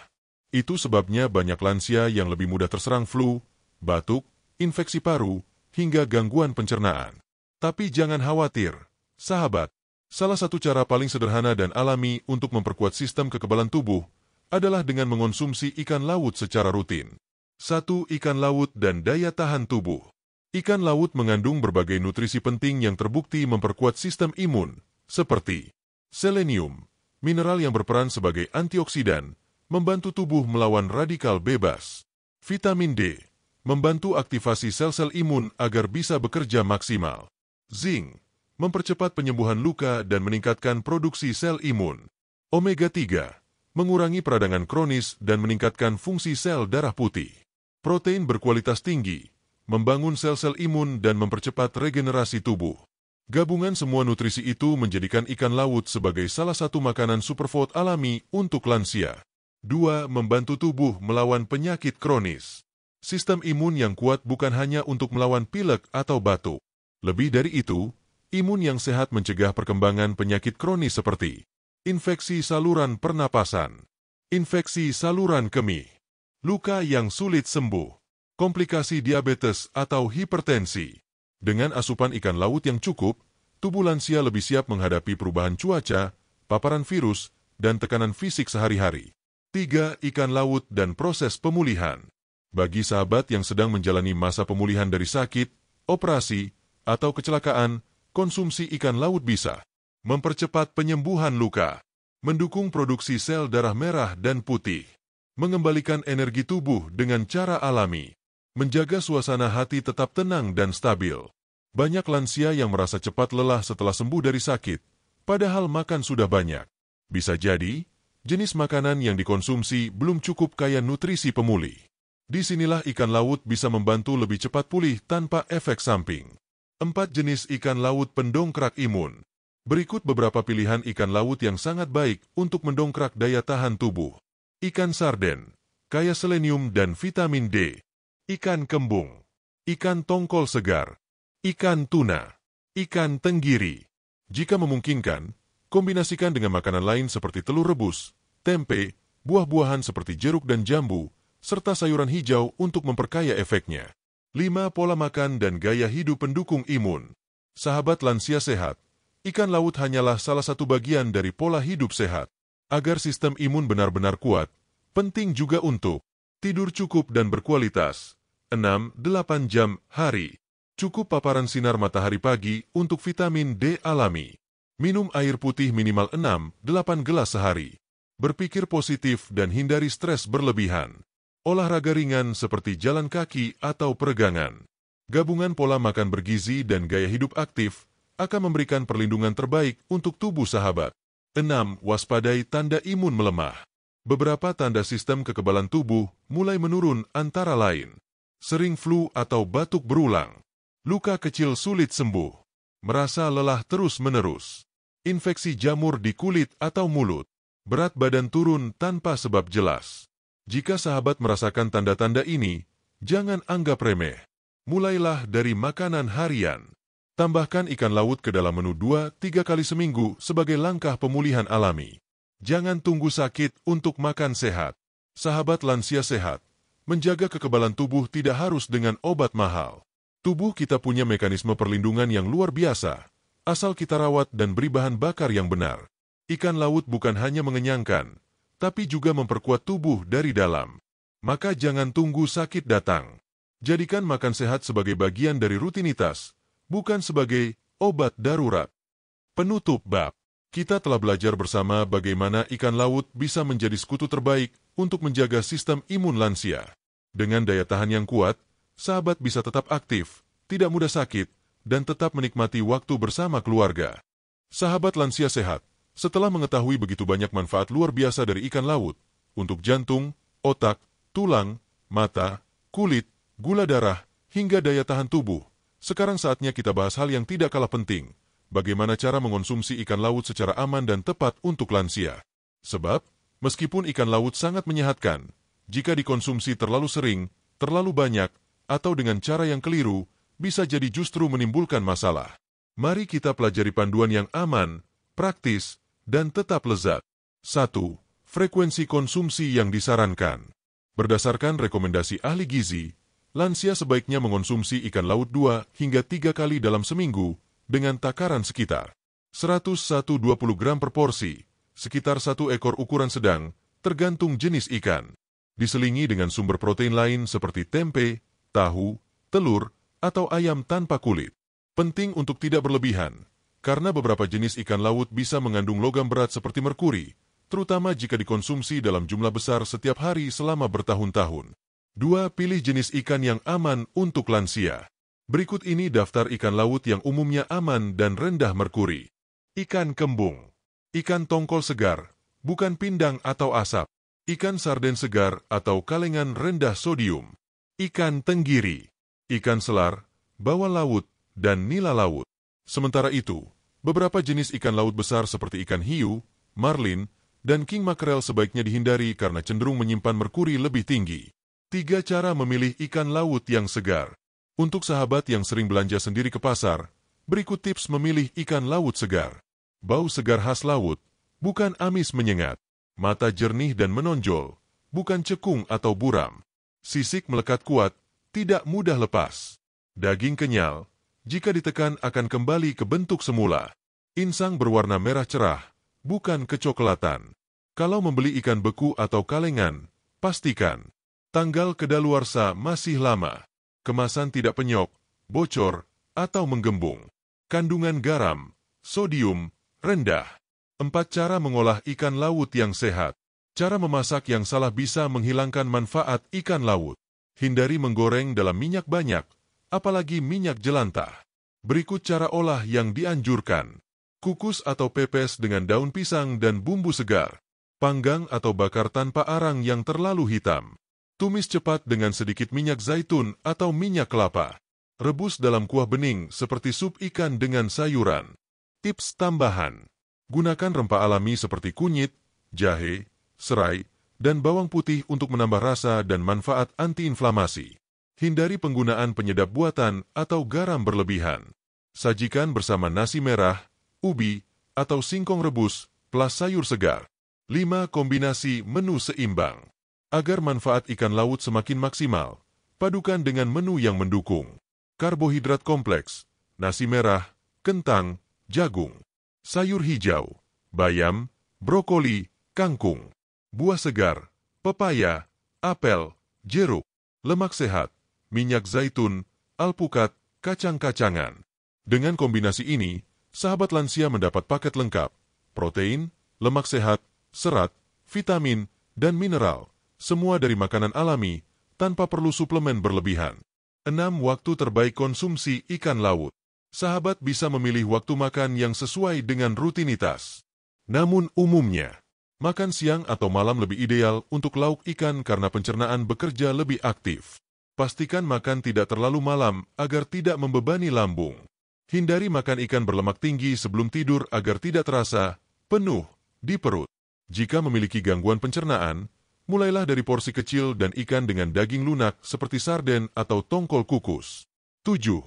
Itu sebabnya banyak lansia yang lebih mudah terserang flu, batuk, infeksi paru, hingga gangguan pencernaan. Tapi jangan khawatir, sahabat. Salah satu cara paling sederhana dan alami untuk memperkuat sistem kekebalan tubuh adalah dengan mengonsumsi ikan laut secara rutin. 1. Ikan laut dan daya tahan tubuh. Ikan laut mengandung berbagai nutrisi penting yang terbukti memperkuat sistem imun, seperti selenium, mineral yang berperan sebagai antioksidan, membantu tubuh melawan radikal bebas. Vitamin D, membantu aktivasi sel-sel imun agar bisa bekerja maksimal. Zinc, mempercepat penyembuhan luka dan meningkatkan produksi sel imun. Omega 3, mengurangi peradangan kronis dan meningkatkan fungsi sel darah putih. Protein berkualitas tinggi, membangun sel-sel imun dan mempercepat regenerasi tubuh. Gabungan semua nutrisi itu menjadikan ikan laut sebagai salah satu makanan superfood alami untuk lansia. 2. Membantu tubuh melawan penyakit kronis. Sistem imun yang kuat bukan hanya untuk melawan pilek atau batuk. Lebih dari itu, imun yang sehat mencegah perkembangan penyakit kronis seperti infeksi saluran pernapasan, infeksi saluran kemih, luka yang sulit sembuh, komplikasi diabetes atau hipertensi. Dengan asupan ikan laut yang cukup, tubuh lansia lebih siap menghadapi perubahan cuaca, paparan virus, dan tekanan fisik sehari-hari. 3. Ikan laut dan proses pemulihan. Bagi sahabat yang sedang menjalani masa pemulihan dari sakit, operasi, atau kecelakaan, konsumsi ikan laut bisa mempercepat penyembuhan luka, mendukung produksi sel darah merah dan putih, mengembalikan energi tubuh dengan cara alami, menjaga suasana hati tetap tenang dan stabil. Banyak lansia yang merasa cepat lelah setelah sembuh dari sakit, padahal makan sudah banyak. Bisa jadi, jenis makanan yang dikonsumsi belum cukup kaya nutrisi pemulih. Disinilah ikan laut bisa membantu lebih cepat pulih tanpa efek samping. 4. Jenis ikan laut pendongkrak imun. Berikut beberapa pilihan ikan laut yang sangat baik untuk mendongkrak daya tahan tubuh. Ikan sarden, kaya selenium dan vitamin D. Ikan kembung, ikan tongkol segar, ikan tuna, ikan tenggiri. Jika memungkinkan, kombinasikan dengan makanan lain seperti telur rebus, tempe, buah-buahan seperti jeruk dan jambu, serta sayuran hijau untuk memperkaya efeknya. 5. Pola makan dan gaya hidup pendukung imun. Sahabat lansia sehat, ikan laut hanyalah salah satu bagian dari pola hidup sehat. Agar sistem imun benar-benar kuat, penting juga untuk tidur cukup dan berkualitas, 6-8 jam hari. Cukup paparan sinar matahari pagi untuk vitamin D alami. Minum air putih minimal 6-8 gelas sehari. Berpikir positif dan hindari stres berlebihan. Olahraga ringan seperti jalan kaki atau peregangan. Gabungan pola makan bergizi dan gaya hidup aktif akan memberikan perlindungan terbaik untuk tubuh sahabat. 6. Waspadai tanda imun melemah. Beberapa tanda sistem kekebalan tubuh mulai menurun antara lain. Sering flu atau batuk berulang. Luka kecil sulit sembuh. Merasa lelah terus-menerus. Infeksi jamur di kulit atau mulut. Berat badan turun tanpa sebab jelas. Jika sahabat merasakan tanda-tanda ini, jangan anggap remeh. Mulailah dari makanan harian. Tambahkan ikan laut ke dalam menu 2-3 kali seminggu sebagai langkah pemulihan alami. Jangan tunggu sakit untuk makan sehat. Sahabat lansia sehat, menjaga kekebalan tubuh tidak harus dengan obat mahal. Tubuh kita punya mekanisme perlindungan yang luar biasa, asal kita rawat dan beri bahan bakar yang benar. Ikan laut bukan hanya mengenyangkan, tapi juga memperkuat tubuh dari dalam. Maka jangan tunggu sakit datang. Jadikan makan sehat sebagai bagian dari rutinitas, bukan sebagai obat darurat. Penutup bab. Kita telah belajar bersama bagaimana ikan laut bisa menjadi sekutu terbaik untuk menjaga sistem imun lansia. Dengan daya tahan yang kuat, sahabat bisa tetap aktif, tidak mudah sakit, dan tetap menikmati waktu bersama keluarga. Sahabat lansia sehat, setelah mengetahui begitu banyak manfaat luar biasa dari ikan laut, untuk jantung, otak, tulang, mata, kulit, gula darah, hingga daya tahan tubuh, sekarang saatnya kita bahas hal yang tidak kalah penting. Bagaimana cara mengonsumsi ikan laut secara aman dan tepat untuk lansia. Sebab, meskipun ikan laut sangat menyehatkan, jika dikonsumsi terlalu sering, terlalu banyak, atau dengan cara yang keliru, bisa jadi justru menimbulkan masalah. Mari kita pelajari panduan yang aman, praktis, dan tetap lezat. 1. Frekuensi konsumsi yang disarankan. Berdasarkan rekomendasi ahli gizi, lansia sebaiknya mengonsumsi ikan laut 2 hingga 3 kali dalam seminggu, dengan takaran sekitar 100-120 gram per porsi, sekitar 1 ekor ukuran sedang, tergantung jenis ikan. Diselingi dengan sumber protein lain seperti tempe, tahu, telur, atau ayam tanpa kulit. Penting untuk tidak berlebihan, karena beberapa jenis ikan laut bisa mengandung logam berat seperti merkuri, terutama jika dikonsumsi dalam jumlah besar setiap hari selama bertahun-tahun. 2. Pilih jenis ikan yang aman untuk lansia. Berikut ini daftar ikan laut yang umumnya aman dan rendah merkuri. Ikan kembung. Ikan tongkol segar, bukan pindang atau asap. Ikan sarden segar atau kalengan rendah sodium. Ikan tenggiri. Ikan selar, bawal laut, dan nila laut. Sementara itu, beberapa jenis ikan laut besar seperti ikan hiu, marlin, dan king mackerel sebaiknya dihindari karena cenderung menyimpan merkuri lebih tinggi. 3 cara memilih ikan laut yang segar. Untuk sahabat yang sering belanja sendiri ke pasar, berikut tips memilih ikan laut segar. Bau segar khas laut, bukan amis menyengat. Mata jernih dan menonjol, bukan cekung atau buram. Sisik melekat kuat, tidak mudah lepas. Daging kenyal, jika ditekan akan kembali ke bentuk semula. Insang berwarna merah cerah, bukan kecoklatan. Kalau membeli ikan beku atau kalengan, pastikan tanggal kedaluarsa masih lama. Kemasan tidak penyok, bocor, atau menggembung. Kandungan garam, sodium, rendah. 4 cara mengolah ikan laut yang sehat. Cara memasak yang salah bisa menghilangkan manfaat ikan laut. Hindari menggoreng dalam minyak banyak, apalagi minyak jelantah. Berikut cara olah yang dianjurkan. Kukus atau pepes dengan daun pisang dan bumbu segar. Panggang atau bakar tanpa arang yang terlalu hitam. Tumis cepat dengan sedikit minyak zaitun atau minyak kelapa. Rebus dalam kuah bening seperti sup ikan dengan sayuran. Tips tambahan. Gunakan rempah alami seperti kunyit, jahe, serai, dan bawang putih untuk menambah rasa dan manfaat antiinflamasi. Hindari penggunaan penyedap buatan atau garam berlebihan. Sajikan bersama nasi merah, ubi, atau singkong rebus, plus sayur segar. 5. Kombinasi menu seimbang. Agar manfaat ikan laut semakin maksimal, padukan dengan menu yang mendukung. Karbohidrat kompleks, nasi merah, kentang, jagung, sayur hijau, bayam, brokoli, kangkung, buah segar, pepaya, apel, jeruk, lemak sehat, minyak zaitun, alpukat, kacang-kacangan. Dengan kombinasi ini, sahabat lansia mendapat paket lengkap, protein, lemak sehat, serat, vitamin, dan mineral. Semua dari makanan alami, tanpa perlu suplemen berlebihan. 6. Waktu terbaik konsumsi ikan laut. Sahabat bisa memilih waktu makan yang sesuai dengan rutinitas. Namun umumnya, makan siang atau malam lebih ideal untuk lauk ikan karena pencernaan bekerja lebih aktif. Pastikan makan tidak terlalu malam agar tidak membebani lambung. Hindari makan ikan berlemak tinggi sebelum tidur agar tidak terasa penuh di perut. Jika memiliki gangguan pencernaan, mulailah dari porsi kecil dan ikan dengan daging lunak seperti sarden atau tongkol kukus. 7.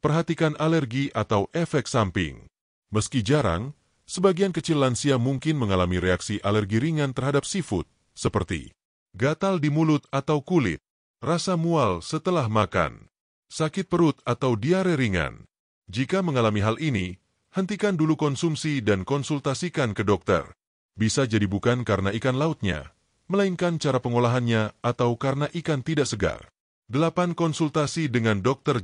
perhatikan alergi atau efek samping. Meski jarang, sebagian kecil lansia mungkin mengalami reaksi alergi ringan terhadap seafood, seperti gatal di mulut atau kulit, rasa mual setelah makan, sakit perut atau diare ringan. Jika mengalami hal ini, hentikan dulu konsumsi dan konsultasikan ke dokter. Bisa jadi bukan karena ikan lautnya, melainkan cara pengolahannya atau karena ikan tidak segar. 8. Konsultasi dengan dokter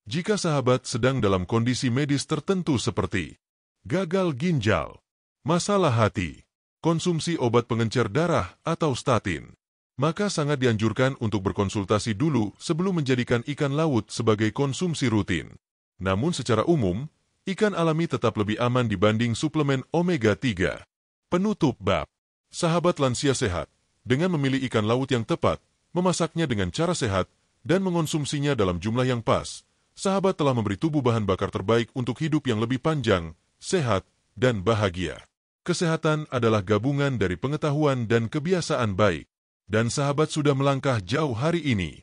jika sahabat sedang dalam kondisi medis tertentu seperti gagal ginjal, masalah hati, konsumsi obat pengencer darah atau statin, maka sangat dianjurkan untuk berkonsultasi dulu sebelum menjadikan ikan laut sebagai konsumsi rutin. Namun secara umum, ikan alami tetap lebih aman dibanding suplemen omega-3. Penutup bab. Sahabat lansia sehat, dengan memilih ikan laut yang tepat, memasaknya dengan cara sehat, dan mengonsumsinya dalam jumlah yang pas, sahabat telah memberi tubuh bahan bakar terbaik untuk hidup yang lebih panjang, sehat, dan bahagia. Kesehatan adalah gabungan dari pengetahuan dan kebiasaan baik. Dan sahabat sudah melangkah jauh hari ini.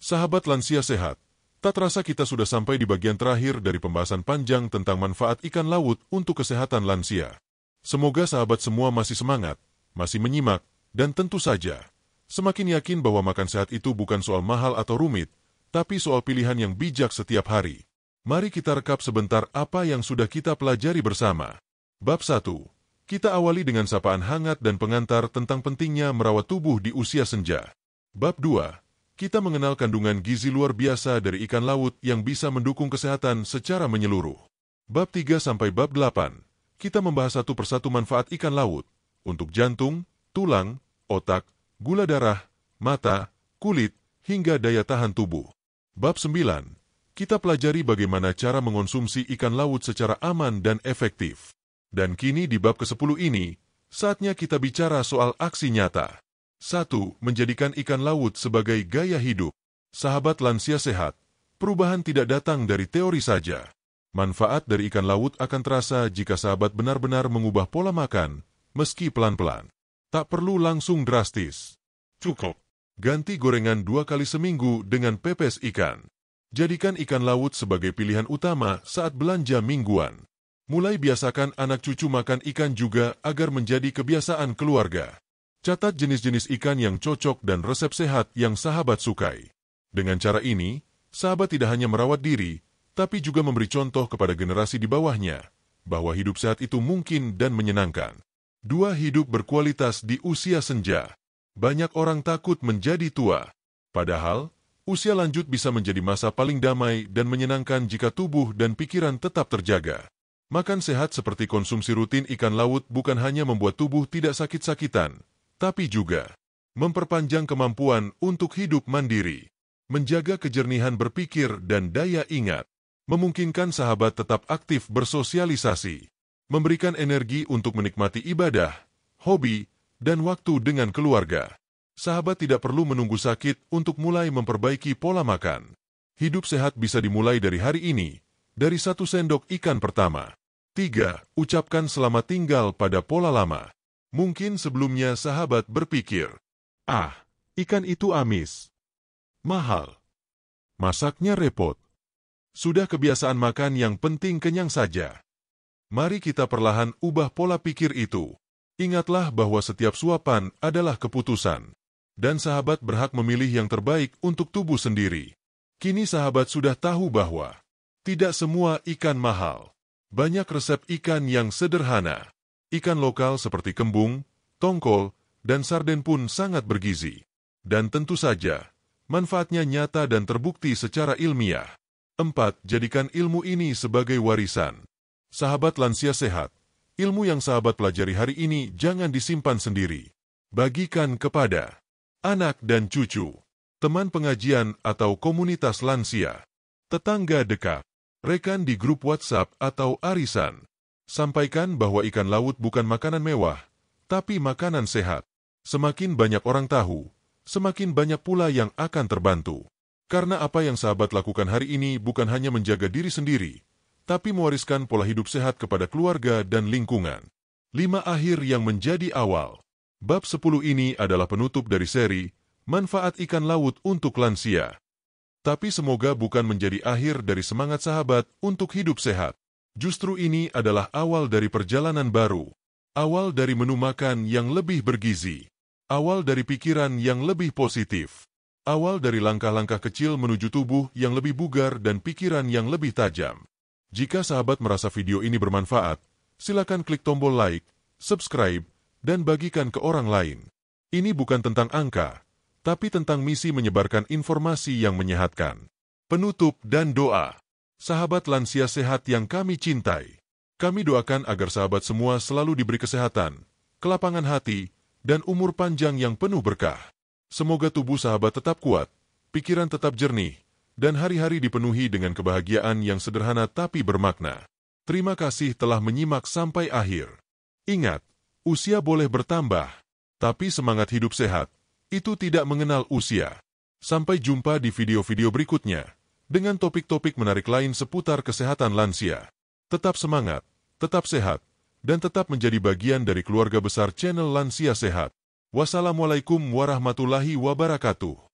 Sahabat lansia sehat, tak terasa kita sudah sampai di bagian terakhir dari pembahasan panjang tentang manfaat ikan laut untuk kesehatan lansia. Semoga sahabat semua masih semangat, masih menyimak, dan tentu saja, semakin yakin bahwa makan sehat itu bukan soal mahal atau rumit, tapi soal pilihan yang bijak setiap hari. Mari kita rekap sebentar apa yang sudah kita pelajari bersama. Bab 1. Kita awali dengan sapaan hangat dan pengantar tentang pentingnya merawat tubuh di usia senja. Bab 2. Kita mengenal kandungan gizi luar biasa dari ikan laut yang bisa mendukung kesehatan secara menyeluruh. Bab 3 sampai bab 8. Kita membahas satu persatu manfaat ikan laut untuk jantung, tulang, otak, gula darah, mata, kulit, hingga daya tahan tubuh. Bab 9. Kita pelajari bagaimana cara mengonsumsi ikan laut secara aman dan efektif. Dan kini di bab ke-10 ini, saatnya kita bicara soal aksi nyata. 1. Menjadikan ikan laut sebagai gaya hidup. Sahabat lansia sehat, perubahan tidak datang dari teori saja. Manfaat dari ikan laut akan terasa jika sahabat benar-benar mengubah pola makan, meski pelan-pelan. Tak perlu langsung drastis. Cukup ganti gorengan 2 kali seminggu dengan pepes ikan. Jadikan ikan laut sebagai pilihan utama saat belanja mingguan. Mulai biasakan anak cucu makan ikan juga agar menjadi kebiasaan keluarga. Catat jenis-jenis ikan yang cocok dan resep sehat yang sahabat sukai. Dengan cara ini, sahabat tidak hanya merawat diri, tapi juga memberi contoh kepada generasi di bawahnya, bahwa hidup sehat itu mungkin dan menyenangkan. 2. Hidup berkualitas di usia senja. Banyak orang takut menjadi tua. Padahal, usia lanjut bisa menjadi masa paling damai dan menyenangkan jika tubuh dan pikiran tetap terjaga. Makan sehat seperti konsumsi rutin ikan laut bukan hanya membuat tubuh tidak sakit-sakitan, tapi juga memperpanjang kemampuan untuk hidup mandiri, menjaga kejernihan berpikir dan daya ingat, memungkinkan sahabat tetap aktif bersosialisasi, memberikan energi untuk menikmati ibadah, hobi, dan waktu dengan keluarga. Sahabat tidak perlu menunggu sakit untuk mulai memperbaiki pola makan. Hidup sehat bisa dimulai dari hari ini, dari 1 sendok ikan pertama. 3. Ucapkan selamat tinggal pada pola lama. Mungkin sebelumnya sahabat berpikir, ikan itu amis, mahal, masaknya repot. Sudah kebiasaan makan yang penting kenyang saja. Mari kita perlahan ubah pola pikir itu. Ingatlah bahwa setiap suapan adalah keputusan. Dan sahabat berhak memilih yang terbaik untuk tubuh sendiri. Kini sahabat sudah tahu bahwa tidak semua ikan mahal. Banyak resep ikan yang sederhana. Ikan lokal seperti kembung, tongkol, dan sarden pun sangat bergizi. Dan tentu saja, manfaatnya nyata dan terbukti secara ilmiah. 4. Jadikan ilmu ini sebagai warisan. Sahabat lansia sehat, ilmu yang sahabat pelajari hari ini jangan disimpan sendiri. Bagikan kepada anak dan cucu, teman pengajian atau komunitas lansia, tetangga dekat, rekan di grup WhatsApp atau arisan. Sampaikan bahwa ikan laut bukan makanan mewah, tapi makanan sehat. Semakin banyak orang tahu, semakin banyak pula yang akan terbantu. Karena apa yang sahabat lakukan hari ini bukan hanya menjaga diri sendiri, tapi mewariskan pola hidup sehat kepada keluarga dan lingkungan. 5. Akhir yang menjadi awal. Bab 10 ini adalah penutup dari seri Manfaat Ikan Laut untuk Lansia. Tapi semoga bukan menjadi akhir dari semangat sahabat untuk hidup sehat. Justru ini adalah awal dari perjalanan baru. Awal dari menu makan yang lebih bergizi. Awal dari pikiran yang lebih positif. Awal dari langkah-langkah kecil menuju tubuh yang lebih bugar dan pikiran yang lebih tajam. Jika sahabat merasa video ini bermanfaat, silakan klik tombol like, subscribe, dan bagikan ke orang lain. Ini bukan tentang angka, tapi tentang misi menyebarkan informasi yang menyehatkan. Penutup dan doa. Sahabat lansia sehat yang kami cintai. Kami doakan agar sahabat semua selalu diberi kesehatan, kelapangan hati, dan umur panjang yang penuh berkah. Semoga tubuh sahabat tetap kuat, pikiran tetap jernih, dan hari-hari dipenuhi dengan kebahagiaan yang sederhana tapi bermakna. Terima kasih telah menyimak sampai akhir. Ingat, usia boleh bertambah, tapi semangat hidup sehat, itu tidak mengenal usia. Sampai jumpa di video-video berikutnya, dengan topik-topik menarik lain seputar kesehatan lansia. Tetap semangat, tetap sehat, dan tetap menjadi bagian dari keluarga besar channel Lansia Sehat. Wassalamualaikum warahmatullahi wabarakatuh.